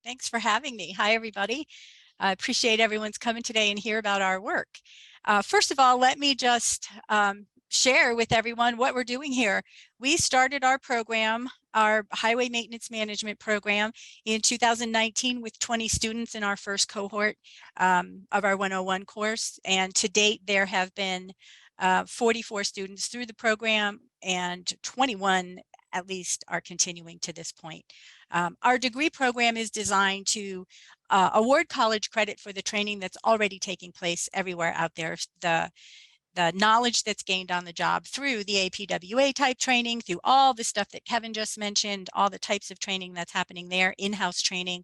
Thanks for having me. Hi, everybody. I appreciate everyone's coming today and hear about our work. First of all, let me just share with everyone what we're doing here. We started our program, our Highway Maintenance Management program, in 2019 with 20 students in our first cohort of our 101 course. And to date, there have been 44 students through the program, and 21 at least are continuing to this point. Our degree program is designed to award college credit for the training that's already taking place everywhere out there. The knowledge that's gained on the job through the FHWA type training, through all the stuff that Kevin just mentioned, all the types of training that's happening there, in-house training,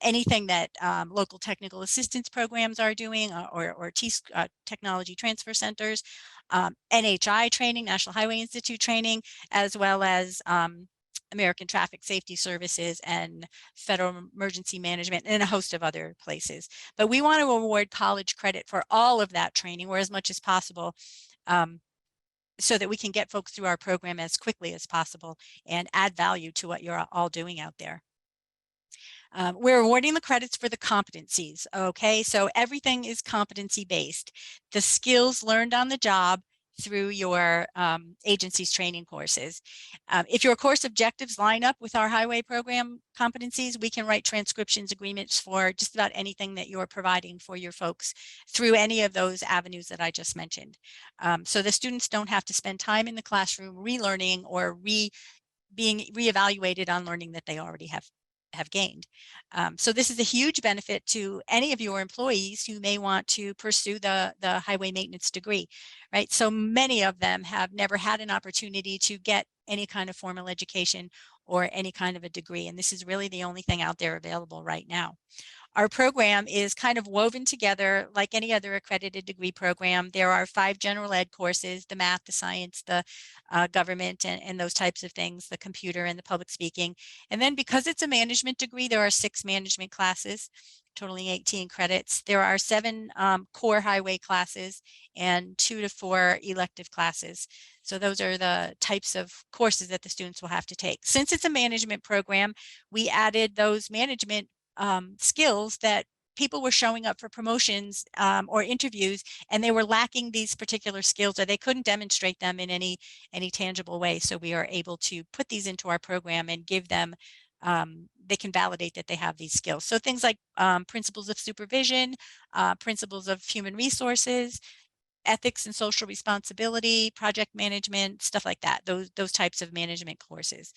anything that local technical assistance programs are doing, or technology transfer centers, NHI training, National Highway Institute training, as well as American Traffic Safety Services and Federal Emergency Management, and a host of other places. But we want to award college credit for all of that training, or as much as possible, so that we can get folks through our program as quickly as possible and add value to what you're all doing out there. We're awarding the credits for the competencies, okay? So everything is competency-based. The skills learned on the job through your agency's training courses. If your course objectives line up with our highway program competencies, we can write transcriptions agreements for just about anything that you're providing for your folks through any of those avenues that I just mentioned. So the students don't have to spend time in the classroom relearning or being reevaluated on learning that they already have gained. So this is a huge benefit to any of your employees who may want to pursue the highway maintenance degree, right? So many of them have never had an opportunity to get any kind of formal education or any kind of a degree, and this is really the only thing out there available right now. Our program is kind of woven together like any other accredited degree program. There are 5 general ed courses: the math, the science, the government, and those types of things, the computer and the public speaking. And then because it's a management degree, there are 6 management classes, totaling 18 credits. There are 7 core highway classes and 2 to 4 elective classes. So those are the types of courses that the students will have to take. Since it's a management program, we added those management skills that people were showing up for promotions or interviews, and they were lacking these particular skills, or they couldn't demonstrate them in any tangible way. So we are able to put these into our program and give them, they can validate that they have these skills. So things like principles of supervision, principles of human resources, ethics and social responsibility, project management, stuff like that, those types of management courses.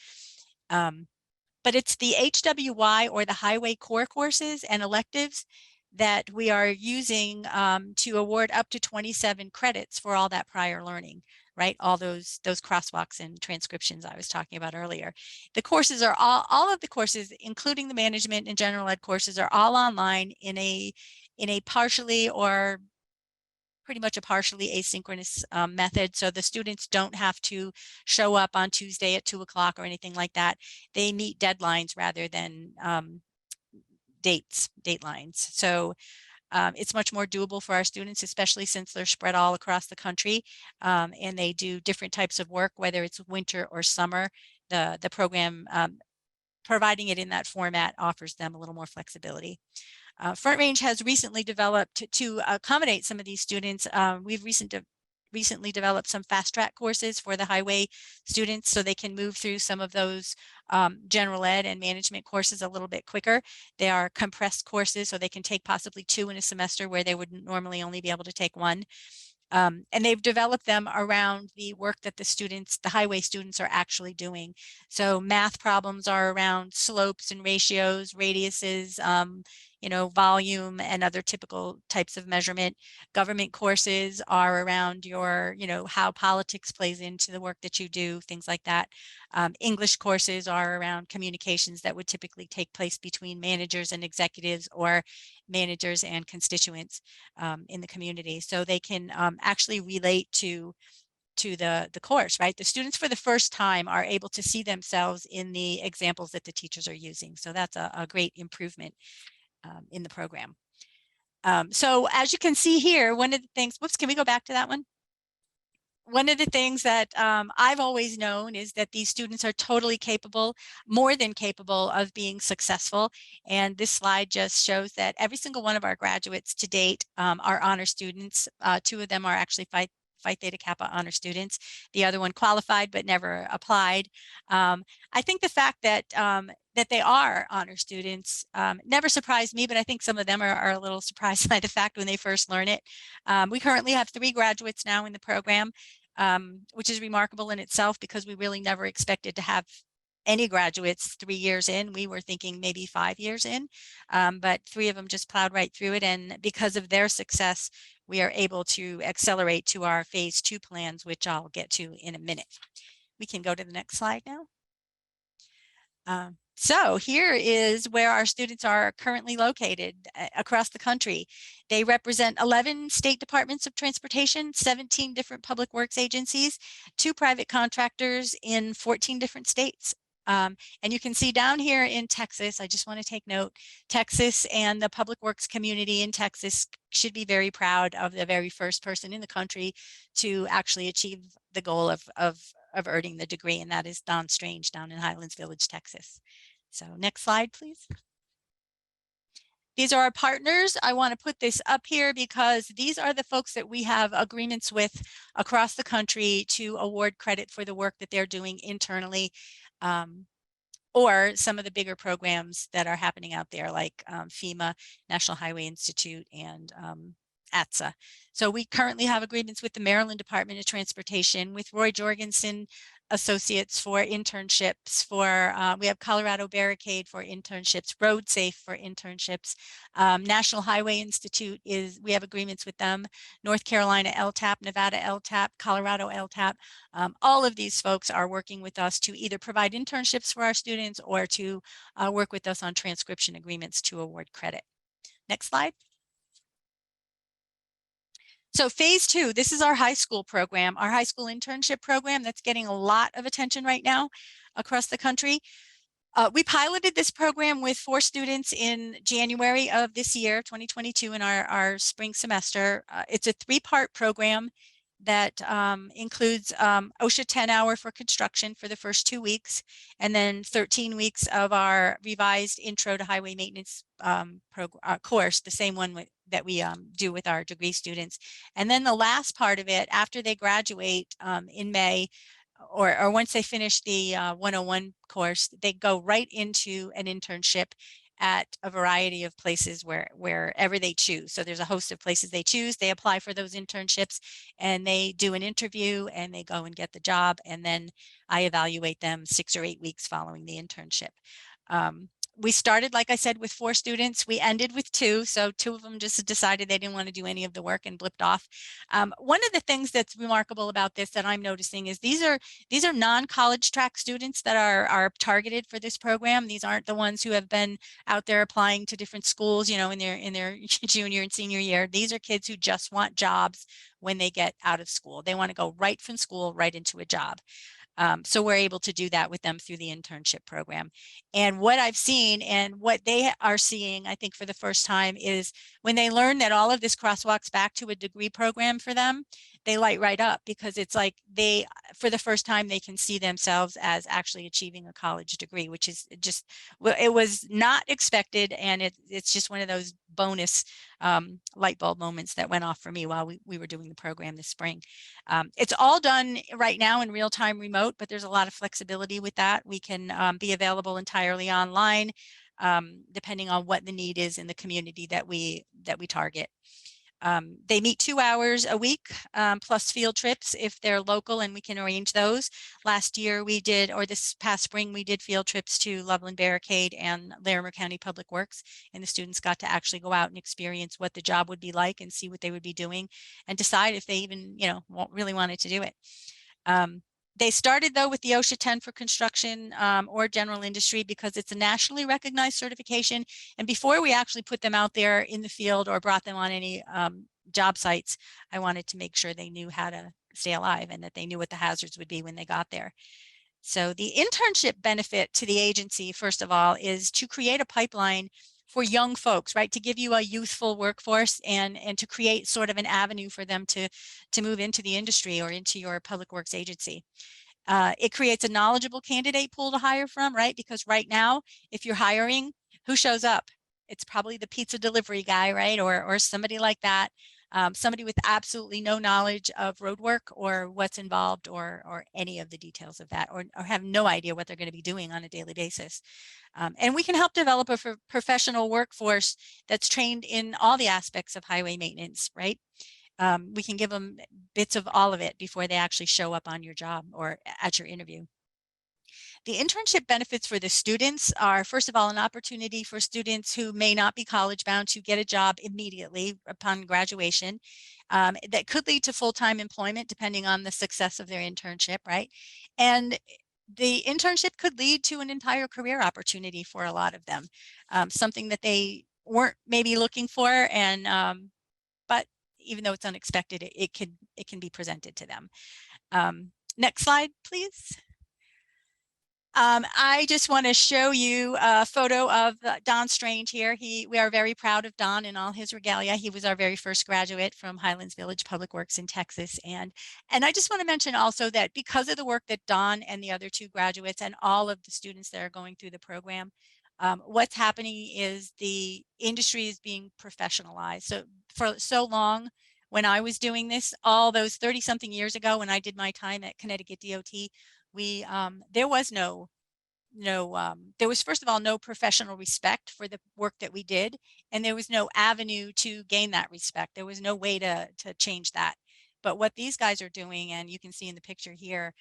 But it's the HWY, or the highway core courses and electives, that we are using to award up to 27 credits for all that prior learning, right? All those crosswalks and transcriptions I was talking about earlier. The courses are all of the courses, including the management and general ed courses, are all online in a partially or pretty much a partially asynchronous method. So the students don't have to show up on Tuesday at 2 o'clock or anything like that. They meet deadlines rather than datelines. So it's much more doable for our students, especially since they're spread all across the country, and they do different types of work, whether it's winter or summer. The program, providing it in that format, offers them a little more flexibility. Front Range has recently developed, to accommodate some of these students, we've recently developed some fast track courses for the highway students, so they can move through some of those general ed and management courses a little bit quicker. They are compressed courses, so they can take possibly 2 in a semester where they would normally only be able to take 1. And they've developed them around the work that the highway students are actually doing. So math problems are around slopes and ratios, radiuses, volume, and other typical types of measurement. Government courses are around your, how politics plays into the work that you do, things like that. English courses are around communications that would typically take place between managers and executives, or managers and constituents in the community. So they can actually relate to the course, right? The students for the first time are able to see themselves in the examples that the teachers are using. So that's a great improvement in the program. So as you can see here, one of the things, whoops, can we go back to that one? one of the things that I've always known is that these students are totally capable, more than capable of being successful. And this slide just shows that every single one of our graduates to date are honor students. 2 of them are actually Phi Theta Kappa honor students. The other one qualified but never applied. I think the fact that that they are honor students never surprised me, but I think some of them are a little surprised by the fact when they first learn it. We currently have 3 graduates now in the program, which is remarkable in itself because we really never expected to have any graduates 3 years in. We were thinking maybe 5 years in, but 3 of them just plowed right through it. And because of their success, we are able to accelerate to our phase 2 plans, which I'll get to in a minute. We can go to the next slide now. So here is where our students are currently located across the country. They represent 11 state departments of transportation, 17 different public works agencies, 2 private contractors in 14 different states. And you can see down here in Texas, I just want to take note, Texas and the public works community in Texas should be very proud of the very first person in the country to actually achieve the goal of earning the degree, and that is Don Strange down in Highlands Village, Texas. So next slide, please. These are our partners. I want to put this up here because these are the folks that we have agreements with across the country to award credit for the work that they're doing internally, or some of the bigger programs that are happening out there like FEMA, National Highway Institute, and ATSA. So we currently have agreements with the Maryland Department of Transportation, with Roy Jorgensen Associates for internships, for we have Colorado Barricade for internships, Road Safe for internships, National Highway Institute we have agreements with them, North Carolina LTAP, Nevada LTAP, Colorado LTAP. All of these folks are working with us to either provide internships for our students or to work with us on transcription agreements to award credit. Next slide. So phase 2, this is our high school program, our high school internship program that's getting a lot of attention right now across the country. We piloted this program with 4 students in January of this year, 2022, in our spring semester. It's a 3-part program that includes OSHA 10-hour for construction for the first 2 weeks, and then 13 weeks of our revised Intro to Highway Maintenance course, the same one that we do with our degree students. And then the last part of it, after they graduate in May, or once they finish the 101 course, they go right into an internship at a variety of places wherever they choose. So there's a host of places they choose. They apply for those internships and they do an interview and they go and get the job. And then I evaluate them 6 or 8 weeks following the internship. We started, like I said, with 4 students. We ended with 2. So 2 of them just decided they didn't want to do any of the work and blipped off. One of the things that's remarkable about this that I'm noticing is these are non-college track students that are targeted for this program. These aren't the ones who have been out there applying to different schools, you know, in their junior and senior year. These are kids who just want jobs when they get out of school. They want to go right from school right into a job. So we're able to do that with them through the internship program. And what I've seen and what they are seeing, I think for the first time, is when they learn that all of this crosswalks back to a degree program for them, they light right up, because it's like they, for the first time, they can see themselves as actually achieving a college degree, which is just, it was not expected. And it's just one of those bonus light bulb moments that went off for me while we were doing the program this spring. It's all done right now in real time remote, but there's a lot of flexibility with that. We can be available entirely online, depending on what the need is in the community that we target. They meet 2 hours a week, plus field trips if they're local, and we can arrange those. Last year we did, or this past spring, we did field trips to Loveland Barricade and Larimer County Public Works, and the students got to actually go out and experience what the job would be like and see what they would be doing and decide if they even, you know, really wanted to do it. They started, though, with the OSHA 10 for construction or general industry because it's a nationally recognized certification. And before we actually put them out there in the field or brought them on any job sites, I wanted to make sure they knew how to stay alive and that they knew what the hazards would be when they got there. So the internship benefit to the agency, first of all, is to create a pipeline for young folks, right? To give you a youthful workforce and to create sort of an avenue for them to move into the industry or into your public works agency. It creates a knowledgeable candidate pool to hire from, right? Because right now, if you're hiring, who shows up? It's probably the pizza delivery guy, right? Or somebody like that. Somebody with absolutely no knowledge of road work or what's involved or any of the details of that, or have no idea what they're going to be doing on a daily basis. And we can help develop a professional workforce that's trained in all the aspects of highway maintenance, right? We can give them bits of all of it before they actually show up on your job or at your interview. The internship benefits for the students are, first of all, an opportunity for students who may not be college bound to get a job immediately upon graduation. That could lead to full-time employment depending on the success of their internship, right? And the internship could lead to an entire career opportunity for a lot of them, something that they weren't maybe looking for, and but even though it's unexpected, it can be presented to them. Next slide, please. I just want to show you a photo of Don Strange here. We are very proud of Don in all his regalia. He was our very first graduate from Highlands Village Public Works in Texas. And I just want to mention also that because of the work that Don and the other two graduates and all of the students that are going through the program, what's happening is the industry is being professionalized. So for so long, when I was doing this, all those 30-something years ago, when I did my time at Connecticut DOT, there was there was, first of all, no professional respect for the work that we did, and there was no avenue to gain that respect. There was no way to change that. But what these guys are doing, and you can see in the picture here,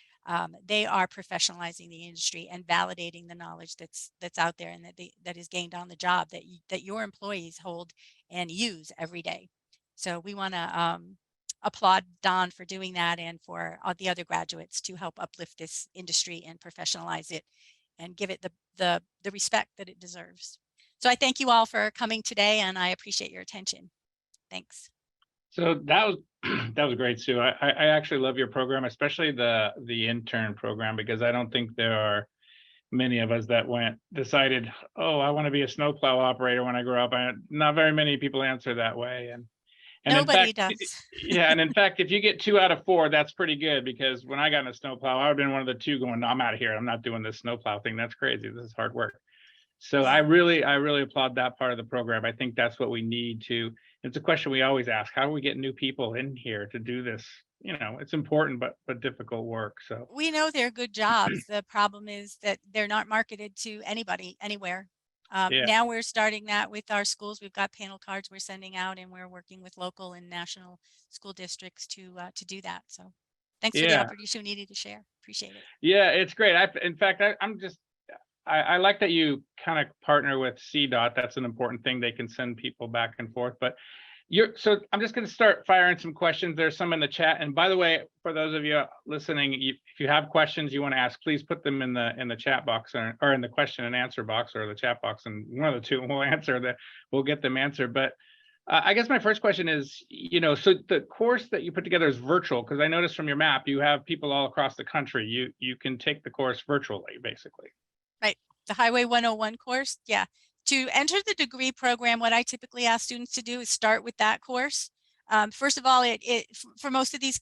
they are professionalizing the industry and validating the knowledge that's out there and that is gained on the job that your employees hold and use every day. So we want to applaud Don for doing that, and for all the other graduates to help uplift this industry and professionalize it and give it the respect that it deserves. So I thank you all for coming today, and I appreciate your attention. Thanks. So that was that was great, Sue. I actually love your program, especially the intern program, because I don't think there are many of us that decided, oh, I want to be a snowplow operator when I grow up. Not very many people answer that way, and nobody in fact, does. Yeah, and in fact, if you get 2 out of 4, that's pretty good, because when I got in a snowplow, I would have been one of the 2 going, no, I'm out of here. I'm not doing this snowplow thing. That's crazy. This is hard work. So Yeah. I really applaud that part of the program. I think that's what we need to. It's a question we always ask: how do we get new people in here to do this? You know, it's important but difficult work. So we know they're good jobs. The problem is that they're not marketed to anybody anywhere. yeah. Now we're starting that with our schools. We've got panel cards we're sending out, and we're working with local and national school districts to do that. So thanks for the opportunity to share. Appreciate it. Yeah, it's great. In fact, I like that you kind of partner with CDOT. That's an important thing. They can send people back and forth. But so I'm just going to start firing some questions. There's some in the chat. And by the way, for those of you listening, if you have questions you want to ask, please put them in the chat box or in the question and answer box or the chat box, and one of the two will answer that. We'll get them answered. But I guess my first question is, so the course that you put together is virtual, because I noticed from your map you have people all across the country. You can take the course virtually, basically. Right. The Highway 101 course. Yeah. To enter the degree program, what I typically ask students to do is start with that course. First of all, for most of these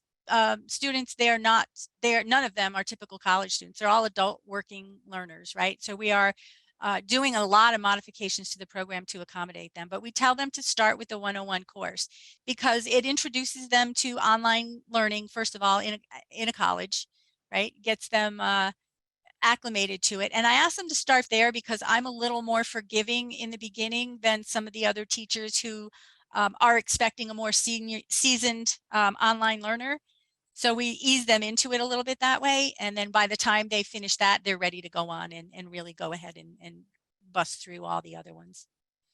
students, none of them are typical college students. They're all adult working learners, right? So we are doing a lot of modifications to the program to accommodate them, but we tell them to start with the 101 course because it introduces them to online learning, first of all, in a college, right? Gets them acclimated to it. And I ask them to start there because I'm a little more forgiving in the beginning than some of the other teachers who are expecting a more seasoned online learner. So we ease them into it a little bit that way. And then by the time they finish that, they're ready to go on and really go ahead and bust through all the other ones.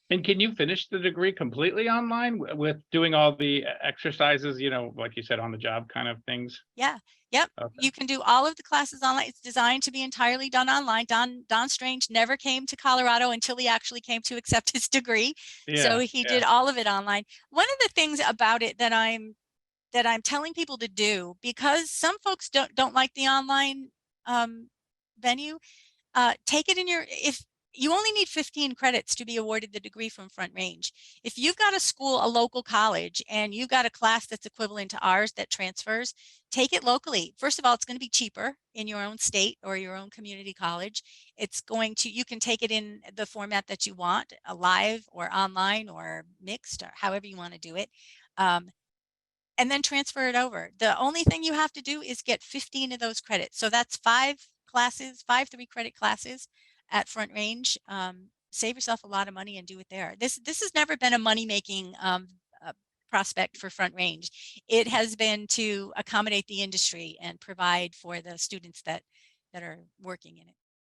And can you finish the degree completely online with doing all the exercises, like you said, on the job kind of things? Yeah. Yep. Okay. You can do all of the classes online. It's designed to be entirely done online. Don Strange never came to Colorado until he actually came to accept his degree. So he did all of it online. One of the things about it that I'm telling people to do, because some folks don't like the online venue, take it in you only need 15 credits to be awarded the degree from Front Range. If you've got a school, a local college, and you've got a class that's equivalent to ours that transfers, take it locally. First of all, it's going to be cheaper in your own state or your own community college. It's going to, you can take it in the format that you want, a live or online or mixed or however you want to do it. And then transfer it over. The only thing you have to do is get 15 of those credits. So that's 5 classes, 5 3-credit classes at Front Range. Save yourself a lot of money and do it there. This has never been a money-making prospect for Front Range. It has been to accommodate the industry and provide for the students that are working in it.